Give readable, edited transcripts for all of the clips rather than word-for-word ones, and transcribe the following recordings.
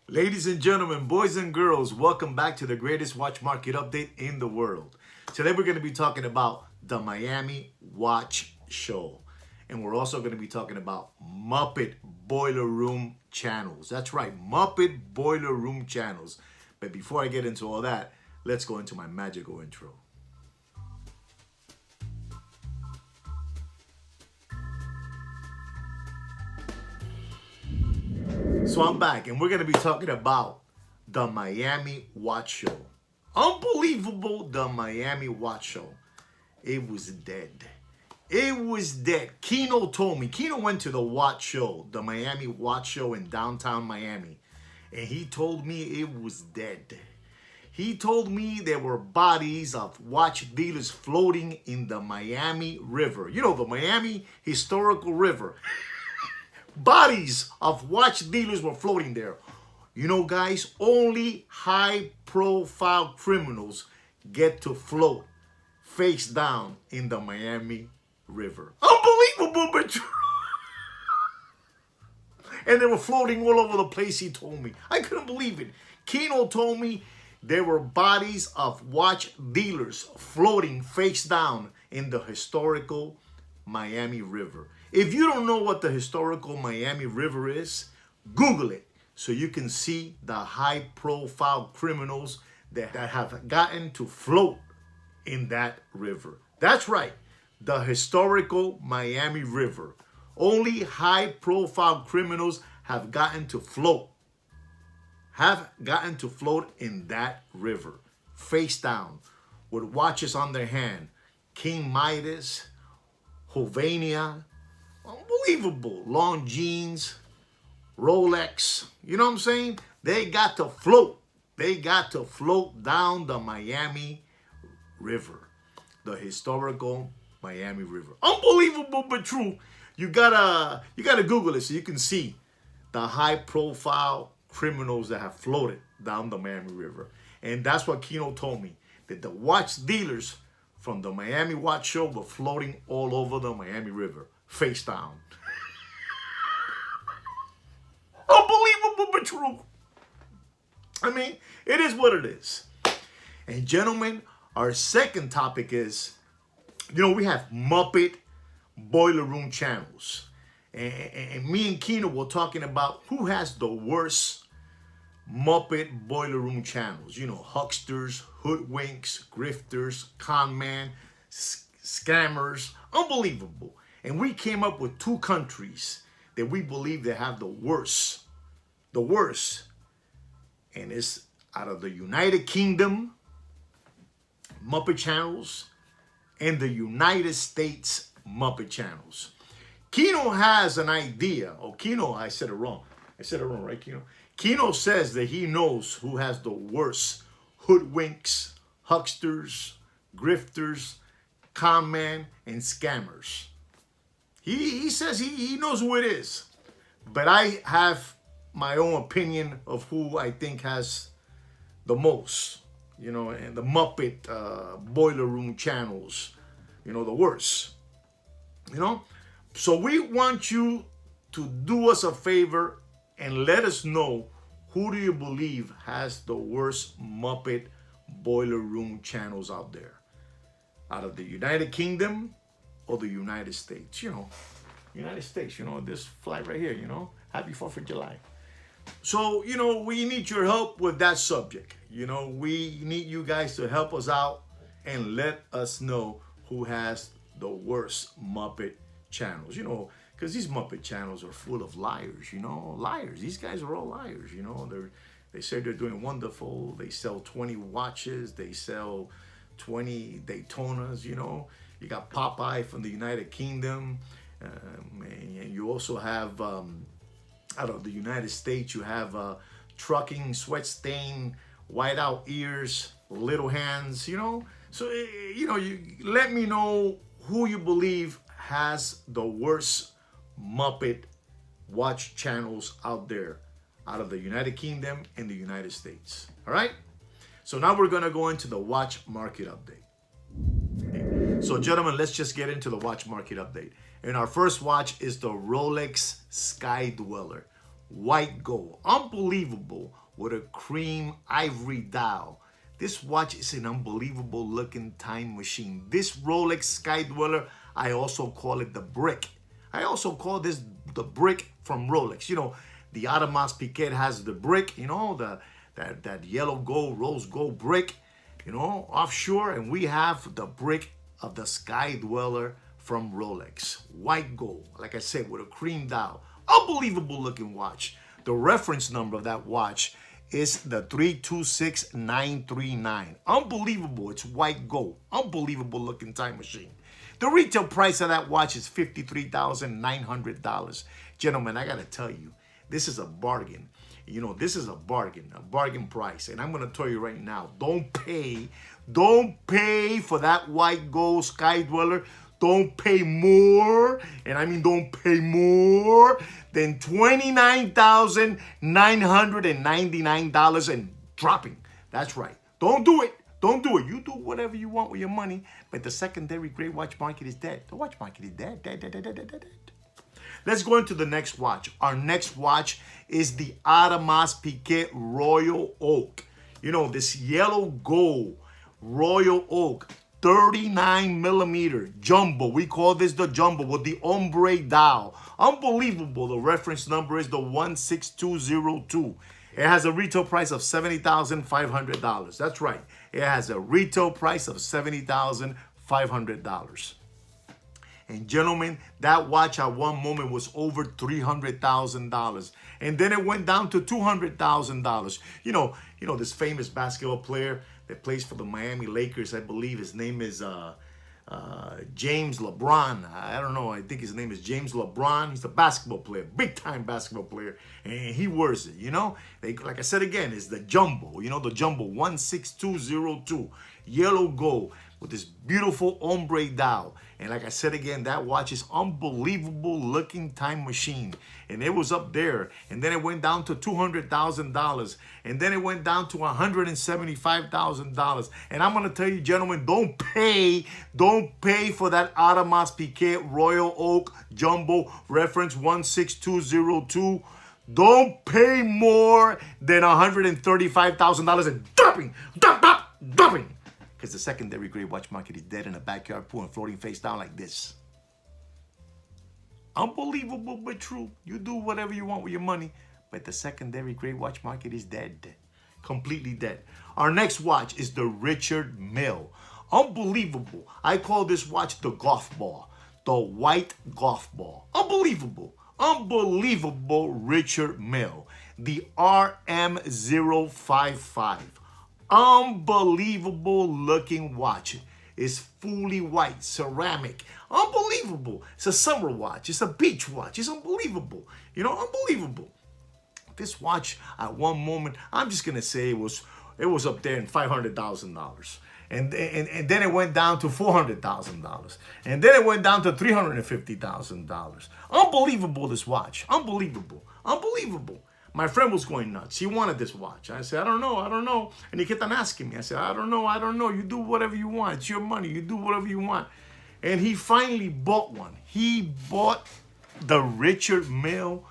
Ladies and gentlemen, boys and girls, welcome back to the greatest watch market update in the world. Today we're going to be talking about the Miami Watch Show. And we're also going to be talking about Muppet Boiler Room channels. That's right, Muppet Boiler Room channels. But before I get into all that, let's go into my magical intro. So I'm back and we're going to be talking about the Miami Watch Show. Unbelievable, the Miami Watch Show. It was dead. It was dead. Kino told me. Kino went to the watch show, the Miami Watch Show in downtown Miami. And he told me it was dead. He told me there were bodies of watch dealers floating in the Miami River. You know, the Miami Historical River. Bodies of watch dealers were floating there. You know, guys, only high-profile criminals get to float face down in the Miami River. Unbelievable, but true. And they were floating all over the place, he told me. I couldn't believe it. Kino told me there were bodies of watch dealers floating face down in the historical Miami River. If you don't know what the historical Miami River is, Google it so you can see the high-profile criminals that have gotten to float in that river. That's right, the historical Miami River. Only high-profile criminals have gotten to float in that river, face down, with watches on their hand. King Midas, Hovania, unbelievable, long jeans, Rolex, you know what I'm saying? They got to float. They got to float down the Miami River, the historical Miami River. Unbelievable, but true. You gotta Google it so you can see the high-profile criminals that have floated down the Miami River. And that's what Kino told me, that the watch dealers from the Miami Watch Show were floating all over the Miami River, face down. Unbelievable, but true. I mean, it is what it is. And gentlemen, our second topic is, you know, we have Muppet Boiler Room channels. And me and Kino were talking about who has the worst Muppet Boiler Room channels. You know, hucksters, hoodwinks, grifters, con man, scammers. Unbelievable. And we came up with two countries that we believe that have the worst. The worst. And it's out of the United Kingdom, Muppet channels, and the United States Muppet channels. Kino has an idea. Oh, Kino, I said it wrong. I said it wrong, right, Kino? Kino says that he knows who has the worst hoodwinks, hucksters, grifters, con man, and scammers. He says he knows who it is. But I have my own opinion of who I think has the most, you know, and the Muppet Boiler Room channels, you know, the worst, you know. So we want you to do us a favor and let us know, who do you believe has the worst Muppet Boiler Room channels out there? Out of the United Kingdom or the United States? You know, United States, you know, this flag right here, you know, happy 4th of July. So, you know, we need your help with that subject. You know, we need you guys to help us out and let us know who has the worst Muppet channels, you know, because these Muppet channels are full of liars, you know, liars. These guys are all liars, you know. They say they're doing wonderful. They sell 20 watches. They sell 20 Daytonas, you know. You got Popeye from the United Kingdom. And you also have, out of the United States, you have trucking, sweat stain, whiteout ears, little hands, you know. So, you know, you let me know who you believe has the worst Muppet watch channels out there, out of the United Kingdom and the United States. All right? So now we're going to go into the watch market update. Okay. So gentlemen, let's just get into the watch market update. And our first watch is the Rolex Sky-Dweller. white gold. Unbelievable, with a cream ivory dial. This watch is an unbelievable looking time machine. This Rolex Sky-Dweller, I also call it the brick. I also call this the brick from Rolex. You know, the Audemars Piguet has the brick, you know, that yellow gold, rose gold brick, you know, offshore. And we have the brick of the Sky-Dweller from Rolex. White gold, like I said, with a cream dial. Unbelievable looking watch. The reference number of that watch is the 326939. Unbelievable. It's white gold. Unbelievable looking time machine. The retail price of that watch is $53,900. Gentlemen, I got to tell you, this is a bargain. You know, this is a bargain price. And I'm going to tell you right now, don't pay for that white gold Sky-Dweller. Don't pay more, and I mean don't pay more than $29,999 and dropping. That's right. Don't do it. Don't do it. You do whatever you want with your money, but the secondary gray watch market is dead. The watch market is dead. Dead. Let's go into the next watch. Our next watch is the Audemars Piguet Royal Oak. You know, this yellow gold Royal Oak. 39 millimeter jumbo. We call this the jumbo with the ombre dial. Unbelievable. The reference number is the 16202. It has a retail price of $70,500. That's right. It has a retail price of $70,500. And gentlemen, that watch at one moment was over $300,000. And then it went down to $200,000. You know this famous basketball player that plays for the Miami Lakers, I believe his name is James LeBron. I don't know. I think his name is James LeBron. He's a basketball player, big-time basketball player, and he wears it, you know. Like I said again, it's the jumbo, you know, the jumbo 16202, yellow gold with this beautiful ombre dial. And like I said again, that watch is unbelievable looking time machine. And it was up there. And then it went down to $200,000. And then it went down to $175,000. And I'm going to tell you, gentlemen, don't pay for that Audemars Piguet Royal Oak Jumbo reference 16202. Don't pay more than $135,000 and dropping. Because the secondary grade watch market is dead in a backyard pool and floating face down like this. Unbelievable but true. You do whatever you want with your money, but the secondary grade watch market is dead. Completely dead. Our next watch is the Richard Mille. Unbelievable. I call this watch the golf ball. The white golf ball. Unbelievable. Unbelievable Richard Mille. The RM055. Unbelievable looking watch. It's fully white, ceramic. Unbelievable. It's a summer watch. It's a beach watch. It's unbelievable. You know, unbelievable. This watch at one moment, I'm just gonna say it was up there in $500,000. And then it went down to $400,000. And then it went down to $350,000. Unbelievable, this watch. Unbelievable. Unbelievable. My friend was going nuts. He wanted this watch. I said, I don't know. And he kept on asking me. I said, I don't know. You do whatever you want. It's your money. You do whatever you want. And he finally bought one. He bought the Richard Mille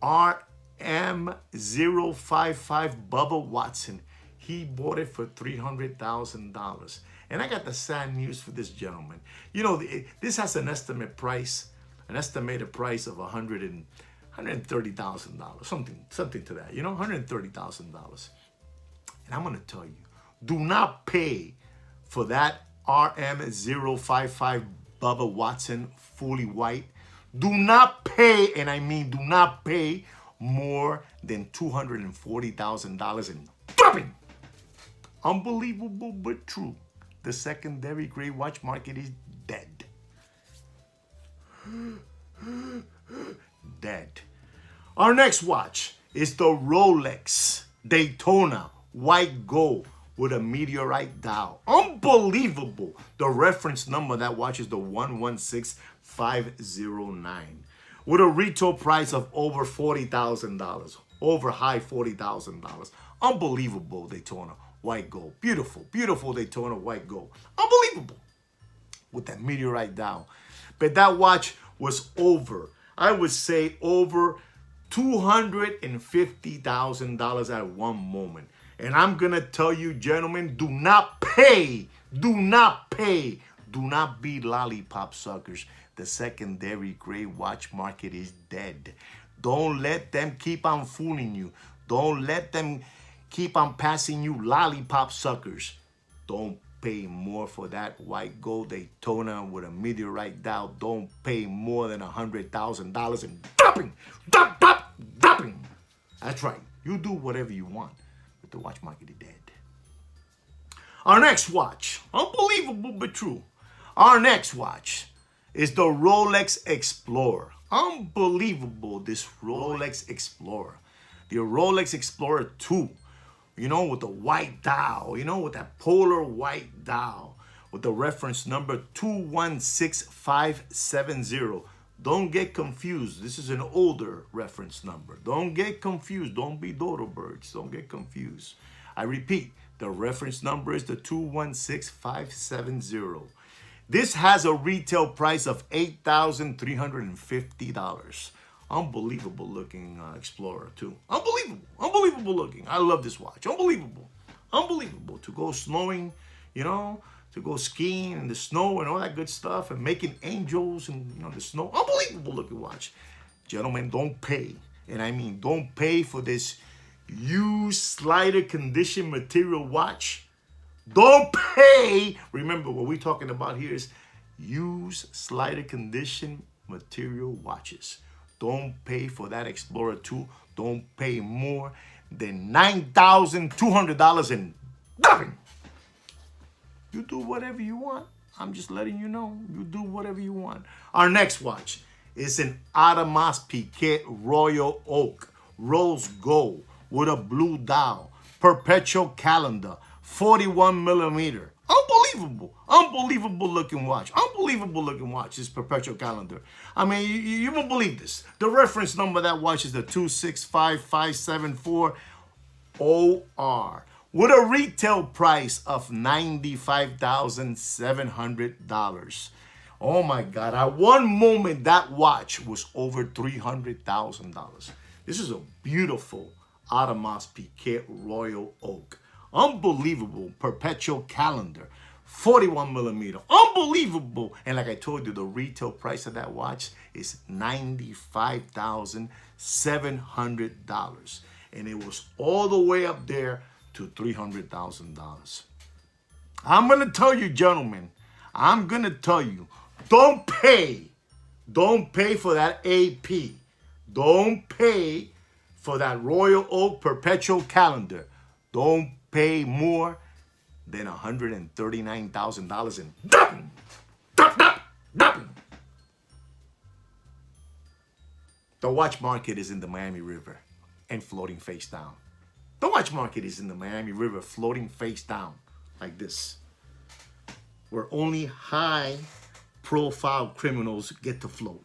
RM055 Bubba Watson. He bought it for $300,000. And I got the sad news for this gentleman. You know, this has an estimated price of $130,000, something to that, you know, $130,000. And I'm going to tell you, do not pay for that RM055 Bubba Watson fully white. Do not pay, and I mean do not pay more than $240,000 and dropping. Unbelievable but true. The secondary gray watch market is dead. Dead. Our next watch is the Rolex Daytona white gold with a meteorite dial. Unbelievable. The reference number of that watch is the 116509 with a retail price of over $40,000, over high $40,000. Unbelievable Daytona white gold. Beautiful, beautiful Daytona white gold. Unbelievable with that meteorite dial. But that watch was over, I would say, over $250,000 at one moment. And I'm going to tell you, gentlemen, do not pay. Do not pay. Do not be lollipop suckers. The secondary gray watch market is dead. Don't let them keep on fooling you. Don't let them keep on passing you lollipop suckers. Don't pay more for that white gold Daytona with a meteorite dial. Don't pay more than $100,000 and dropping. That's right. You do whatever you want, but the watch market is dead. Our next watch, unbelievable but true. Our next watch is the Rolex Explorer. Unbelievable, this Rolex Explorer. The Rolex Explorer II, you know, with the white dial, you know, with that polar white dial, with the reference number 216570. Don't get confused. This is an older reference number. Don't get confused. Don't be dodo birds. Don't get confused. I repeat, the reference number is the 216570. This has a retail price of $8,350. Unbelievable looking Explorer too. Unbelievable looking. I love this watch. Unbelievable to go snowing, you know, to go skiing in the snow and all that good stuff and making angels and, you know, the snow. Unbelievable looking watch. Gentlemen, don't pay. And I mean, don't pay for this used slider condition material watch. Don't pay. Remember, what we're talking about here is used slider condition material watches. Don't pay for that Explorer 2. Don't pay more than $9,200 and nothing. You do whatever you want. I'm just letting you know. You do whatever you want. Our next watch is an Audemars Piguet Royal Oak Rose Gold with a blue dial, Perpetual Calendar, 41 millimeter. Unbelievable looking watch. Unbelievable looking watch, this Perpetual Calendar. I mean, you won't believe this. The reference number of that watch is the 265574 OR with a retail price of $95,700. Oh my God, at one moment that watch was over $300,000. This is a beautiful Audemars Piguet Royal Oak. Unbelievable Perpetual Calendar, 41 millimeter. Unbelievable. And like I told you, the retail price of that watch is $95,700. And it was all the way up there to $300,000. I'm going to tell you, gentlemen, I'm going to tell you, don't pay. Don't pay for that AP. Don't pay for that Royal Oak Perpetual Calendar. Don't pay more than $139,000 and nothing. The watch market is in the Miami River and floating face down. The watch market is in the Miami River floating face down like this, where only high-profile criminals get to float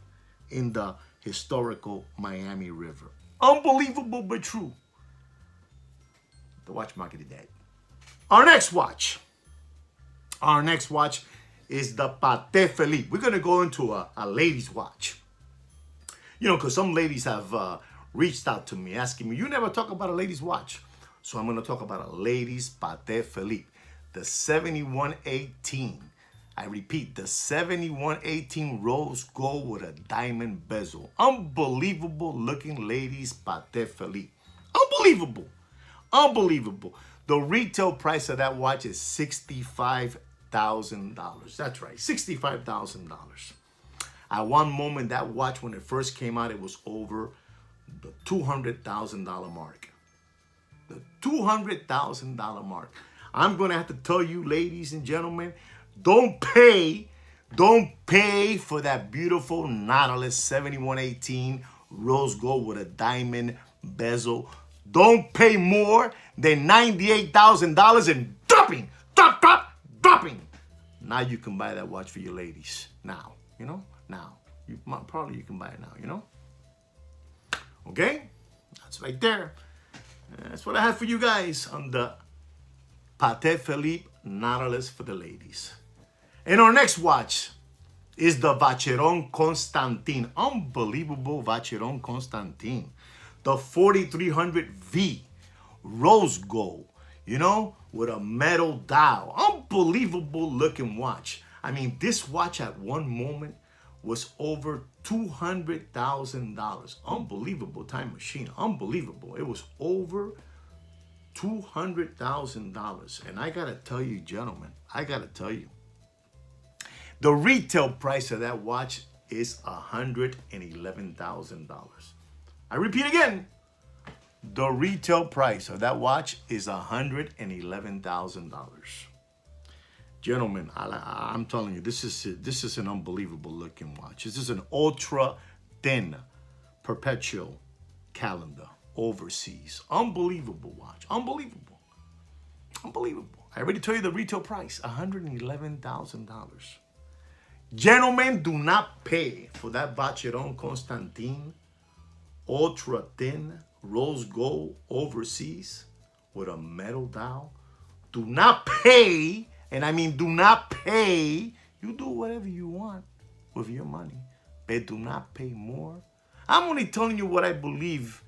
in the historical Miami River. Unbelievable but true. The watch market is dead. Our next watch is the Patek Philippe. We're going to go into a ladies' watch. You know, because some ladies have reached out to me asking me, you never talk about a ladies' watch. So I'm going to talk about a ladies' Patek Philippe, the 7118. I repeat, the 7118 rose gold with a diamond bezel. Unbelievable looking ladies' Patek Philippe. Unbelievable. The retail price of that watch is $65,000. That's right, $65,000. At one moment, that watch, when it first came out, it was over the $200,000 mark. The $200,000 mark. I'm going to have to tell you, ladies and gentlemen, don't pay for that beautiful Nautilus 7118 rose gold with a diamond bezel. Don't pay more than $98,000 and dropping. Now you can buy that watch for your ladies. Now, you know, now. You can buy it now, you know. Okay? That's right there. That's what I have for you guys on the Patek Philippe Nautilus for the ladies. And our next watch is the Vacheron Constantin. Unbelievable Vacheron Constantin. the 4300V, rose gold, you know, with a metal dial. Unbelievable looking watch. I mean, this watch at one moment was over $200,000. Unbelievable time machine. Unbelievable. It was over $200,000. And I gotta tell you, gentlemen, I gotta tell you, the retail price of that watch is $111,000. I repeat again, the retail price of that watch is $111,000. Gentlemen, I'm telling you, this is an unbelievable looking watch. This is an ultra thin Perpetual Calendar overseas. Unbelievable watch. Unbelievable. Unbelievable. I already told you the retail price, $111,000. Gentlemen, do not pay for that Vacheron Constantin ultra thin rose gold overseas with a metal dial. Do not pay, and I mean do not pay. You do whatever you want with your money, but do not pay more. I'm only telling you what I believe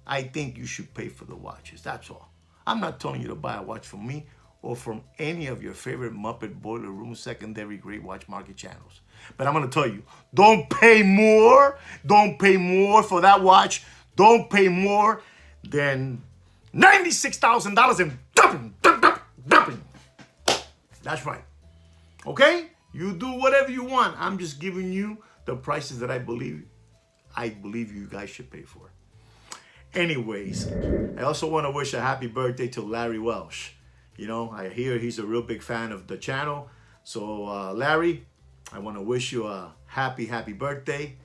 I think you should pay for the watches. That's all. I'm not telling you to buy a watch from me or from any of your favorite Muppet, Boiler Room, Secondary, Great Watch Market channels. But I'm going to tell you, don't pay more. Don't pay more for that watch. Don't pay more than $96,000 in dumping. That's right. Okay? You do whatever you want. I'm just giving you the prices that I believe you guys should pay for. Anyways, I also want to wish a happy birthday to Larry Welsh. You know, I hear he's a real big fan of the channel. So, Larry, I want to wish you a happy birthday.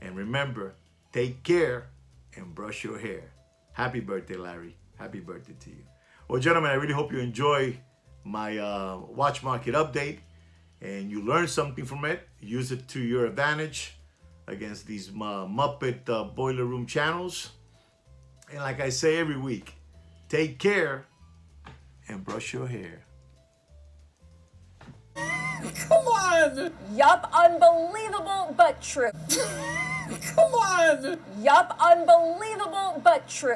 And remember, take care and brush your hair. Happy birthday, Larry. Happy birthday to you. Well, gentlemen, I really hope you enjoy my watch market update and you learn something from it. Use it to your advantage against these Muppet Boiler Room channels. And like I say every week, take care and brush your hair. Come on! Yup, unbelievable but true. Come on! Yup, unbelievable but true.